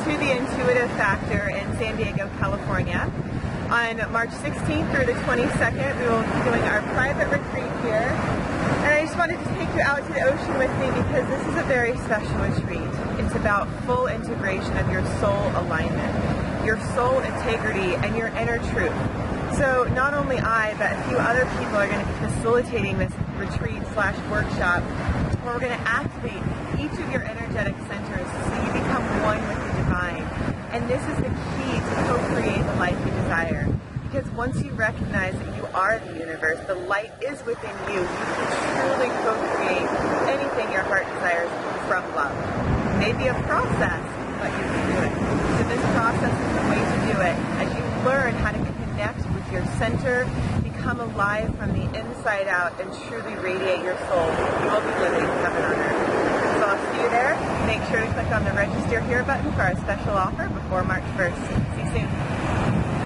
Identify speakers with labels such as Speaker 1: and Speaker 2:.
Speaker 1: to the Intuitive Factor in San Diego, California. On March 16th through the 22nd, we will be doing our private retreat here. And I just wanted to take you out to the ocean with me because this is a very special retreat. It's about full integration of your soul alignment, your soul integrity, and your inner truth. So not only I, but a few other people are going to be facilitating this retreat/workshop where we're going to activate each of your energetic centers so you become one with the divine. And this is the key to co-create the life you desire. Because once you recognize that you are the universe, the light is within you, you can truly co-create anything your heart desires from love. It may be a process, but you can do it. So this process is the way to do it. As you learn how to connect with your center, become alive from the inside out, and truly radiate your soul, you will be living heaven on earth. So I'll see you there. Make sure to click on the register here button for our special offer before March 1st. See you soon.